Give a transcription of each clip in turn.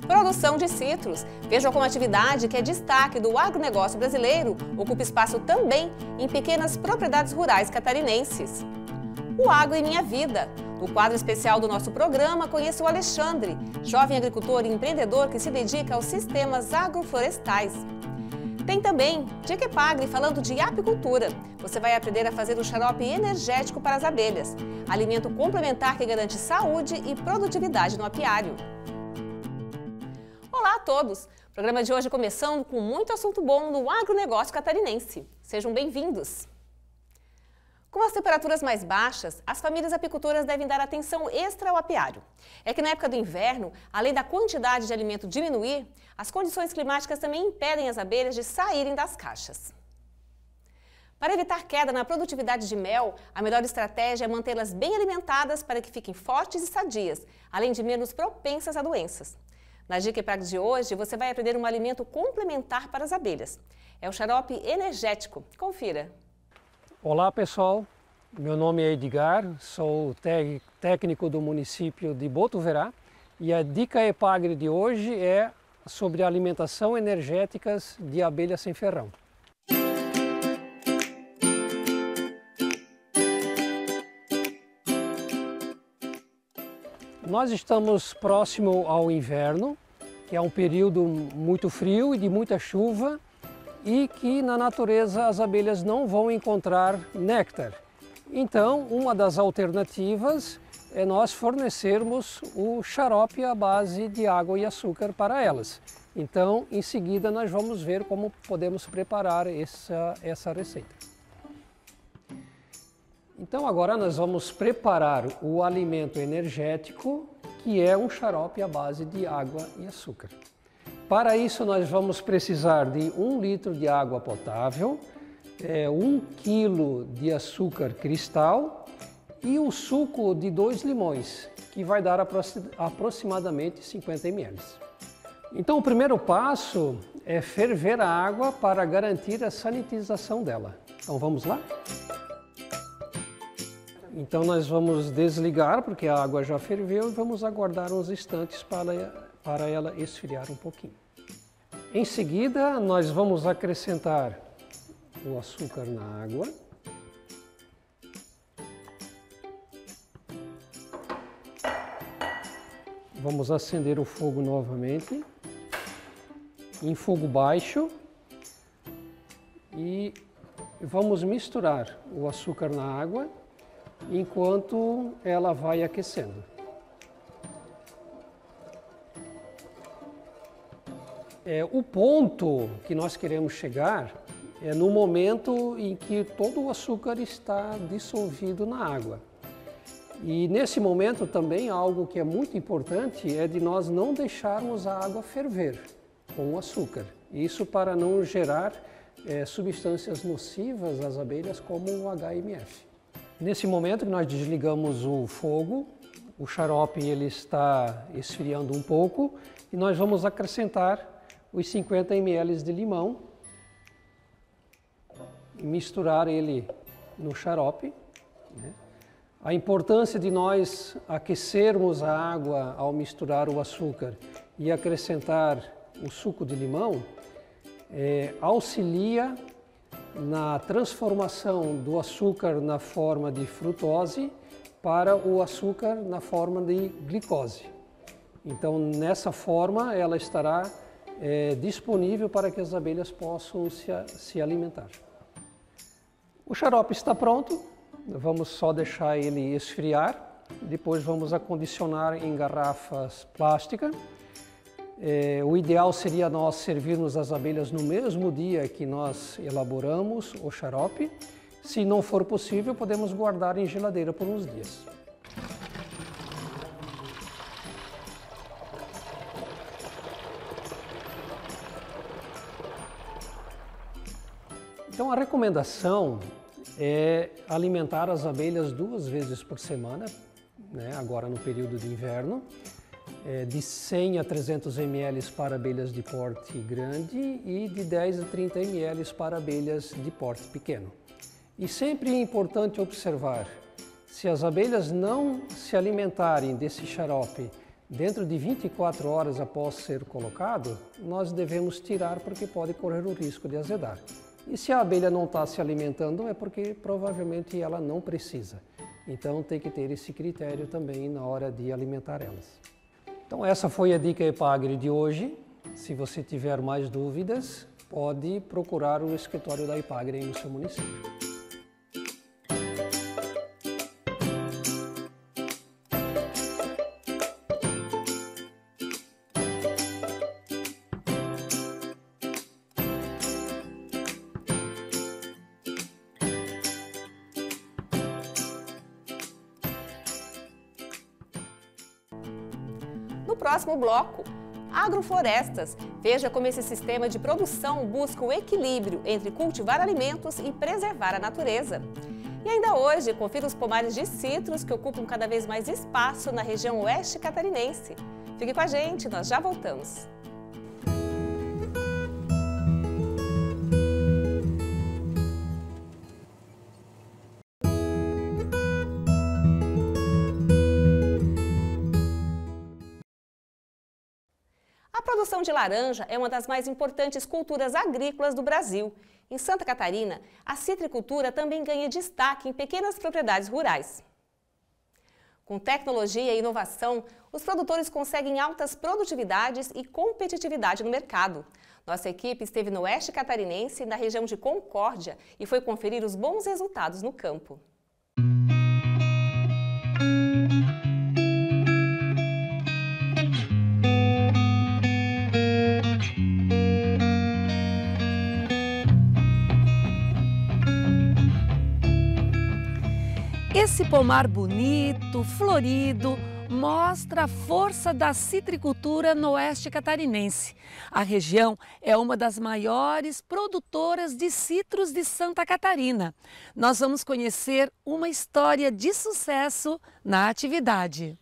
Produção de citros. Veja como a atividade que é destaque do agronegócio brasileiro ocupa espaço também em pequenas propriedades rurais catarinenses. O Agro em Minha Vida. No quadro especial do nosso programa, conheça o Alexandre, jovem agricultor e empreendedor que se dedica aos sistemas agroflorestais. Tem também Dica Epagre falando de apicultura. Você vai aprender a fazer o xarope energético para as abelhas, alimento complementar que garante saúde e produtividade no apiário. Olá a todos! O programa de hoje começando com muito assunto bom no agronegócio catarinense. Sejam bem-vindos! Com as temperaturas mais baixas, as famílias apicultoras devem dar atenção extra ao apiário. É que na época do inverno, além da quantidade de alimento diminuir, as condições climáticas também impedem as abelhas de saírem das caixas. Para evitar queda na produtividade de mel, a melhor estratégia é mantê-las bem alimentadas para que fiquem fortes e sadias, além de menos propensas a doenças. Na Dica Epagre de hoje, você vai aprender um alimento complementar para as abelhas. É o xarope energético. Confira! Olá pessoal, meu nome é Edgar, sou técnico do município de Botuverá e a Dica Epagre de hoje é sobre alimentação energética de abelhas sem ferrão. Nós estamos próximo ao inverno, que é um período muito frio e de muita chuva, e que na natureza as abelhas não vão encontrar néctar. Então, uma das alternativas é nós fornecermos o xarope à base de água e açúcar para elas. Então, em seguida, nós vamos ver como podemos preparar essa receita. Então, agora nós vamos preparar o alimento energético, que é um xarope à base de água e açúcar. Para isso, nós vamos precisar de 1 litro de água potável, 1 quilo de açúcar cristal e o suco de 2 limões, que vai dar aproximadamente 50 ml. Então, o primeiro passo é ferver a água para garantir a sanitização dela. Então, vamos lá? Então, nós vamos desligar, porque a água já ferveu, e vamos aguardar uns instantes para ela esfriar um pouquinho. Em seguida, nós vamos acrescentar o açúcar na água. Vamos acender o fogo novamente, em fogo baixo, e vamos misturar o açúcar na água enquanto ela vai aquecendo. O ponto que nós queremos chegar é no momento em que todo o açúcar está dissolvido na água. E nesse momento também algo que é muito importante é de nós não deixarmos a água ferver com o açúcar. Isso para não gerar substâncias nocivas às abelhas como o HMF. Nesse momento que nós desligamos o fogo, o xarope ele está esfriando um pouco e nós vamos acrescentar os 50 ml de limão e misturar ele no xarope. A importância de nós aquecermos a água ao misturar o açúcar e acrescentar o suco de limão auxilia na transformação do açúcar na forma de frutose para o açúcar na forma de glicose. Então, nessa forma, ela estará disponível para que as abelhas possam se alimentar. O xarope está pronto, vamos só deixar ele esfriar, depois vamos acondicionar em garrafas plásticas. O ideal seria nós servirmos as abelhas no mesmo dia que nós elaboramos o xarope. Se não for possível, podemos guardar em geladeira por uns dias. Então, a recomendação é alimentar as abelhas 2 vezes por semana, agora no período de inverno, de 100 a 300 ml para abelhas de porte grande e de 10 a 30 ml para abelhas de porte pequeno. E sempre é importante observar, se as abelhas não se alimentarem desse xarope Dentro de 24 horas após ser colocado, nós devemos tirar porque pode correr o risco de azedar. E se a abelha não está se alimentando é porque provavelmente ela não precisa. Então tem que ter esse critério também na hora de alimentar elas. Então essa foi a dica Epagre de hoje. Se você tiver mais dúvidas, pode procurar o escritório da Epagre aí no seu município. No próximo bloco, agroflorestas. Veja como esse sistema de produção busca o equilíbrio entre cultivar alimentos e preservar a natureza. E ainda hoje, confira os pomares de citros que ocupam cada vez mais espaço na região oeste catarinense. Fique com a gente, nós já voltamos. A produção de laranja é uma das mais importantes culturas agrícolas do Brasil. Em Santa Catarina, a citricultura também ganha destaque em pequenas propriedades rurais. Com tecnologia e inovação, os produtores conseguem altas produtividades e competitividade no mercado. Nossa equipe esteve no oeste catarinense, na região de Concórdia, e foi conferir os bons resultados no campo. Esse pomar bonito, florido, mostra a força da citricultura no oeste catarinense. A região é uma das maiores produtoras de citros de Santa Catarina. Nós vamos conhecer uma história de sucesso na atividade.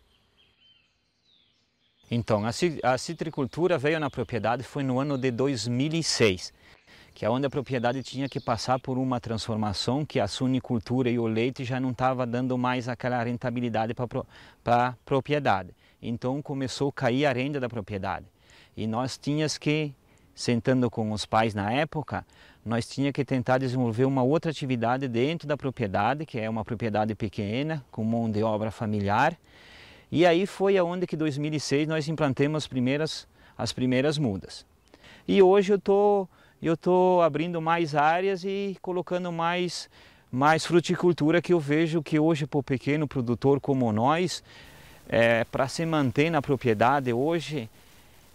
Então, a citricultura veio na propriedade foi no ano de 2006. Que é onde a propriedade tinha que passar por uma transformação que a suinicultura e o leite já não estava dando mais aquela rentabilidade para a propriedade. Então começou a cair a renda da propriedade. E nós tínhamos que, sentando com os pais na época, nós tínhamos que tentar desenvolver uma outra atividade dentro da propriedade, que é uma propriedade pequena, com mão de obra familiar. E aí foi aonde que em 2006 nós implantamos as primeiras mudas. E hoje eu estou abrindo mais áreas e colocando mais fruticultura, que eu vejo que hoje para o pequeno produtor como nós, para se manter na propriedade hoje,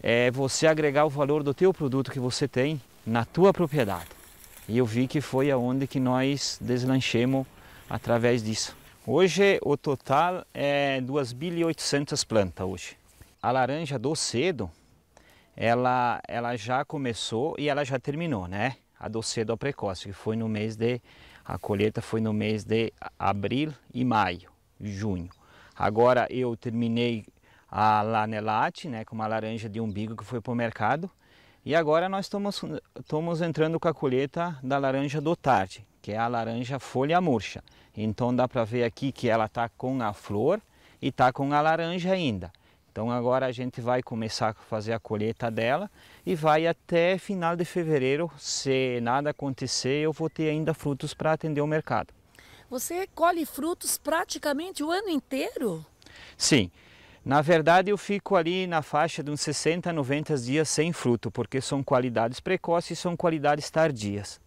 é você agregar o valor do teu produto que você tem na tua propriedade. E eu vi que foi aonde que nós deslanchemos através disso. Hoje o total é 2.800 plantas hoje. A laranja do cedo, ela já começou e ela já terminou, né? A do cedo ao precoce, que foi a colheita foi no mês de abril e maio, junho. Agora eu terminei a Lanelate, né, com uma laranja de umbigo que foi para o mercado. E agora nós estamos entrando com a colheita da laranja do tarde, que é a laranja folha murcha. Então dá para ver aqui que ela está com a flor e está com a laranja ainda. Então agora a gente vai começar a fazer a colheita dela e vai até final de fevereiro. Se nada acontecer, eu vou ter ainda frutos para atender o mercado. Você colhe frutos praticamente o ano inteiro? Sim. Na verdade eu fico ali na faixa de uns 60 a 90 dias sem fruto, porque são qualidades precoces e são qualidades tardias.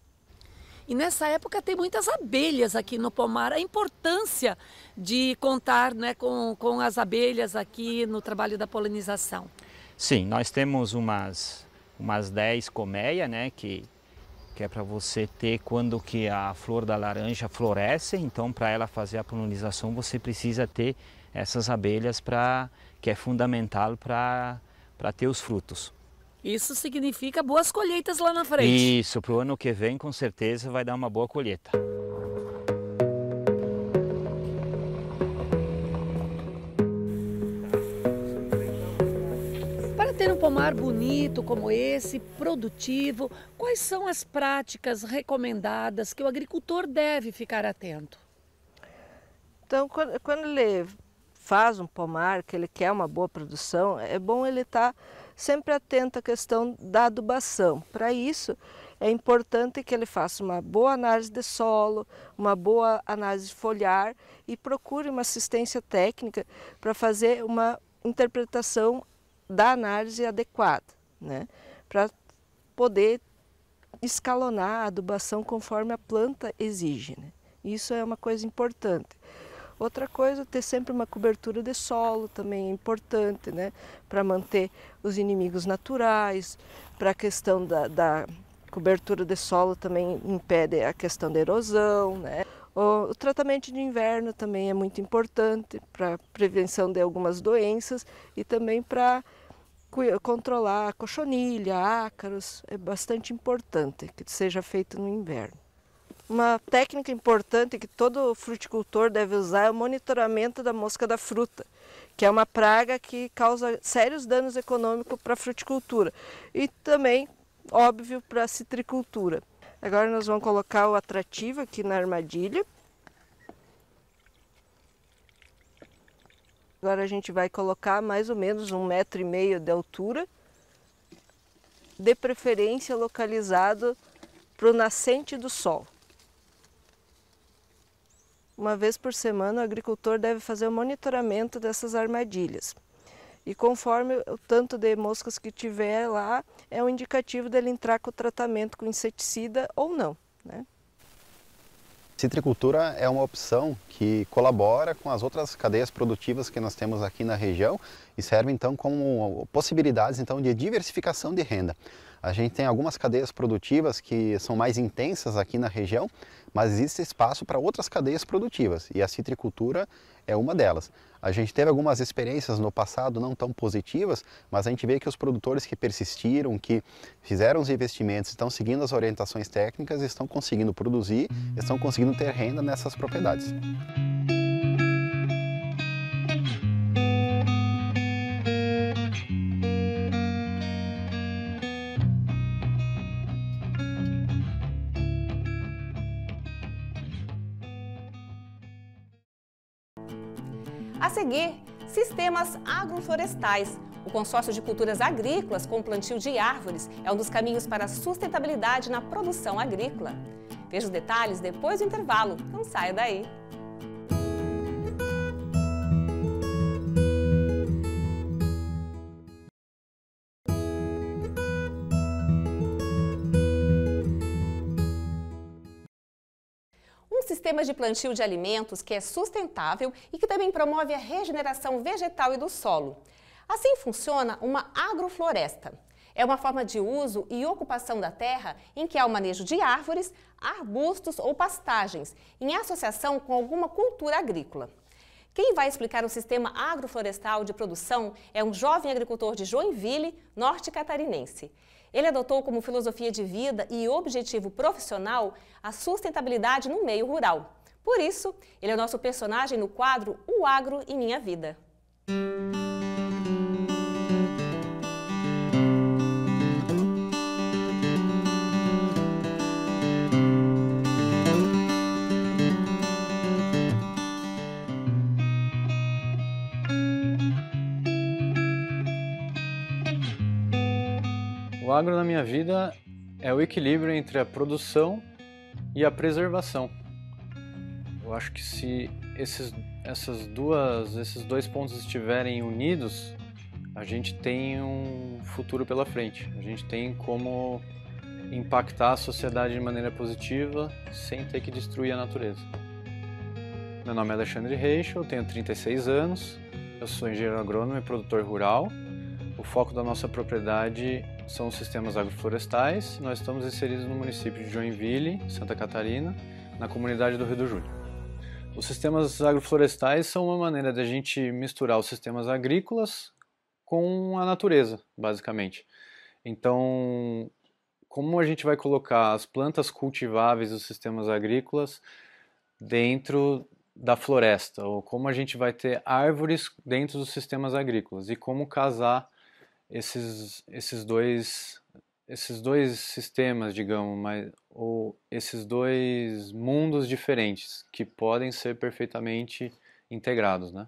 E nessa época tem muitas abelhas aqui no pomar. A importância de contar, né, com as abelhas aqui no trabalho da polinização. Sim, nós temos umas 10 colmeias, né, que é para você ter quando que a flor da laranja floresce. Então para ela fazer a polinização você precisa ter essas abelhas que é fundamental para ter os frutos. Isso significa boas colheitas lá na frente. Isso, para o ano que vem com certeza vai dar uma boa colheita. Para ter um pomar bonito como esse, produtivo, quais são as práticas recomendadas que o agricultor deve ficar atento? Então, quando ele faz um pomar, que ele quer uma boa produção, é bom ele estar sempre atento à questão da adubação. Para isso, é importante que ele faça uma boa análise de solo, uma boa análise foliar e procure uma assistência técnica para fazer uma interpretação da análise adequada, né? Para poder escalonar a adubação conforme a planta exige, né? Isso é uma coisa importante. Outra coisa, ter sempre uma cobertura de solo também é importante, né? Para manter os inimigos naturais, para a questão da cobertura de solo também impede a questão da erosão, né? O tratamento de inverno também é muito importante para prevenção de algumas doenças e também para controlar a cochonilha, ácaros, é bastante importante que seja feito no inverno. Uma técnica importante que todo fruticultor deve usar é o monitoramento da mosca da fruta, que é uma praga que causa sérios danos econômicos para a fruticultura e também, óbvio, para a citricultura. Agora nós vamos colocar o atrativo aqui na armadilha. Agora a gente vai colocar mais ou menos 1,5 m de altura, de preferência localizado para o nascente do sol. Uma vez por semana o agricultor deve fazer o monitoramento dessas armadilhas. E conforme o tanto de moscas que tiver lá, é um indicativo dele entrar com o tratamento com inseticida ou não, né? Citricultura é uma opção que colabora com as outras cadeias produtivas que nós temos aqui na região e serve então como possibilidades então de diversificação de renda. A gente tem algumas cadeias produtivas que são mais intensas aqui na região, mas existe espaço para outras cadeias produtivas e a citricultura é uma delas. A gente teve algumas experiências no passado não tão positivas, mas a gente vê que os produtores que persistiram, que fizeram os investimentos, estão seguindo as orientações técnicas, estão conseguindo produzir, estão conseguindo ter renda nessas propriedades. A seguir, sistemas agroflorestais. O consórcio de culturas agrícolas com plantio de árvores é um dos caminhos para a sustentabilidade na produção agrícola. Veja os detalhes depois do intervalo. Não saia daí. Um sistema de plantio de alimentos que é sustentável e que também promove a regeneração vegetal e do solo. Assim funciona uma agrofloresta. É uma forma de uso e ocupação da terra em que há o manejo de árvores, arbustos ou pastagens, em associação com alguma cultura agrícola. Quem vai explicar o sistema agroflorestal de produção é um jovem agricultor de Joinville, norte catarinense. Ele adotou como filosofia de vida e objetivo profissional a sustentabilidade no meio rural. Por isso, ele é o nosso personagem no quadro O Agro e Minha Vida. O agro na minha vida é o equilíbrio entre a produção e a preservação. Eu acho que se esses dois pontos estiverem unidos, a gente tem um futuro pela frente. A gente tem como impactar a sociedade de maneira positiva sem ter que destruir a natureza. Meu nome é Alexandre Reich, eu tenho 36 anos, eu sou engenheiro agrônomo e produtor rural. O foco da nossa propriedade são os sistemas agroflorestais. Nós estamos inseridos no município de Joinville, Santa Catarina, na comunidade do Rio do Júlio. Os sistemas agroflorestais são uma maneira de a gente misturar os sistemas agrícolas com a natureza, basicamente. Então, como a gente vai colocar as plantas cultiváveis dos sistemas agrícolas dentro da floresta, ou como a gente vai ter árvores dentro dos sistemas agrícolas, e como casar esses dois sistemas, digamos, ou esses dois mundos diferentes que podem ser perfeitamente integrados, né?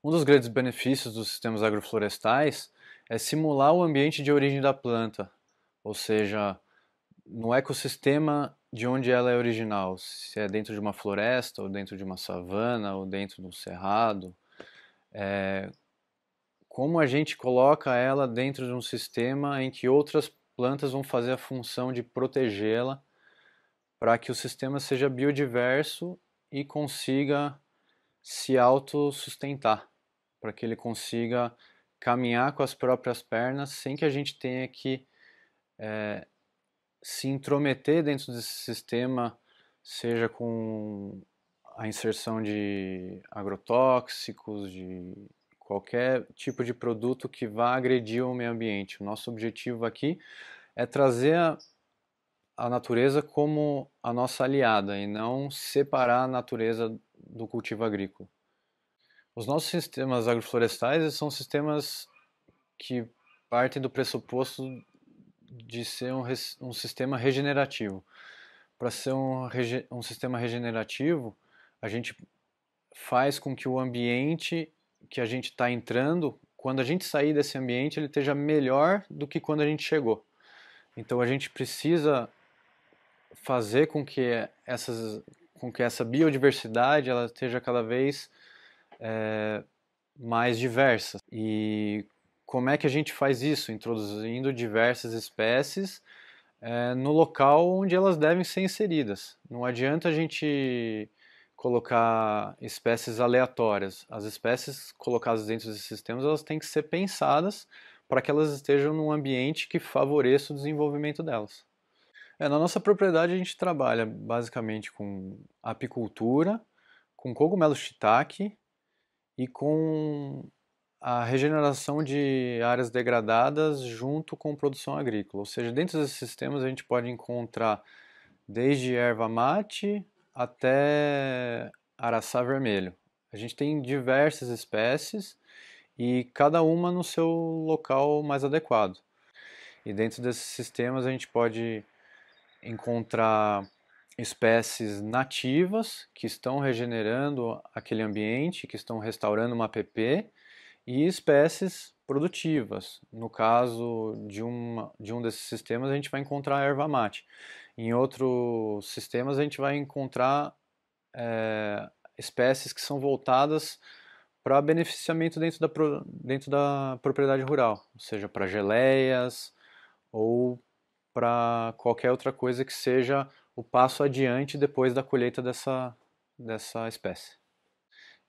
Um dos grandes benefícios dos sistemas agroflorestais é simular o ambiente de origem da planta, ou seja, no ecossistema de onde ela é original, se é dentro de uma floresta, ou dentro de uma savana, ou dentro de um cerrado, como a gente coloca ela dentro de um sistema em que outras plantas vão fazer a função de protegê-la para que o sistema seja biodiverso e consiga se autossustentar, para que ele consiga caminhar com as próprias pernas sem que a gente tenha que se intrometer dentro desse sistema, seja com a inserção de agrotóxicos, de qualquer tipo de produto que vá agredir o meio ambiente. O nosso objetivo aqui é trazer a natureza como a nossa aliada e não separar a natureza do cultivo agrícola. Os nossos sistemas agroflorestais são sistemas que partem do pressuposto de ser um sistema regenerativo. Para ser um sistema regenerativo, a gente faz com que o ambiente que a gente está entrando, quando a gente sair desse ambiente, ele esteja melhor do que quando a gente chegou. Então a gente precisa fazer com que essa biodiversidade ela esteja cada vez mais diversa. E como é que a gente faz isso? Introduzindo diversas espécies no local onde elas devem ser inseridas. Não adianta a gente colocar espécies aleatórias. As espécies colocadas dentro desses sistemas elas têm que ser pensadas para que elas estejam num ambiente que favoreça o desenvolvimento delas. Na nossa propriedade a gente trabalha basicamente com apicultura, com cogumelo shiitake e com a regeneração de áreas degradadas junto com produção agrícola. Ou seja, dentro desses sistemas a gente pode encontrar desde erva mate até araçá vermelho. A gente tem diversas espécies e cada uma no seu local mais adequado. E dentro desses sistemas a gente pode encontrar espécies nativas que estão regenerando aquele ambiente, que estão restaurando uma APP, e espécies produtivas. No caso de um desses sistemas a gente vai encontrar a erva mate. Em outros sistemas a gente vai encontrar espécies que são voltadas para beneficiamento dentro da propriedade rural, ou seja, para geleias ou para qualquer outra coisa que seja o passo adiante depois da colheita dessa espécie.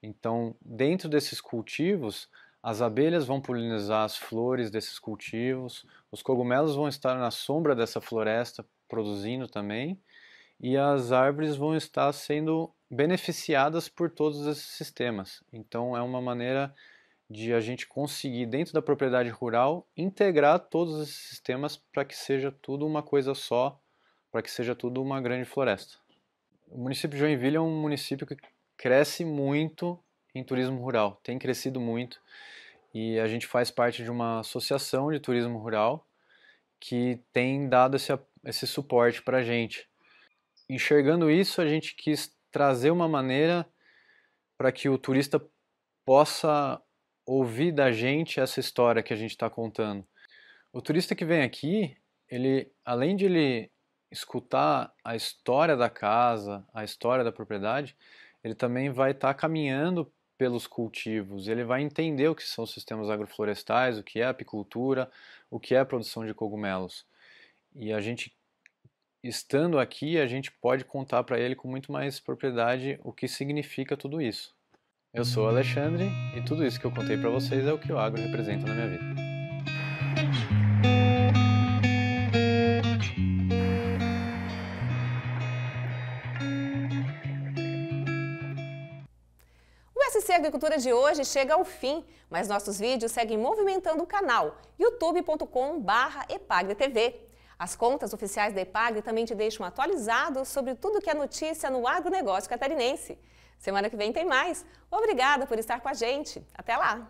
Então, dentro desses cultivos, as abelhas vão polinizar as flores desses cultivos, os cogumelos vão estar na sombra dessa floresta produzindo também, e as árvores vão estar sendo beneficiadas por todos esses sistemas. Então é uma maneira de a gente conseguir, dentro da propriedade rural, integrar todos esses sistemas para que seja tudo uma coisa só, para que seja tudo uma grande floresta. O município de Joinville é um município que cresce muito em turismo rural, tem crescido muito, e a gente faz parte de uma associação de turismo rural que tem dado esse suporte para a gente. Enxergando isso, a gente quis trazer uma maneira para que o turista possa ouvir da gente essa história que a gente está contando. O turista que vem aqui, além de ele escutar a história da casa, a história da propriedade, ele também vai estar caminhando pelos cultivos, ele vai entender o que são sistemas agroflorestais, o que é apicultura, o que é a produção de cogumelos. E a gente, estando aqui, a gente pode contar para ele com muito mais propriedade o que significa tudo isso. Eu sou o Alexandre e tudo isso que eu contei para vocês é o que o agro representa na minha vida. O SC Agricultura de hoje chega ao fim, mas nossos vídeos seguem movimentando o canal youtube.com/epagretv. As contas oficiais da Epagre também te deixam atualizado sobre tudo que é notícia no agronegócio catarinense. Semana que vem tem mais. Obrigada por estar com a gente. Até lá!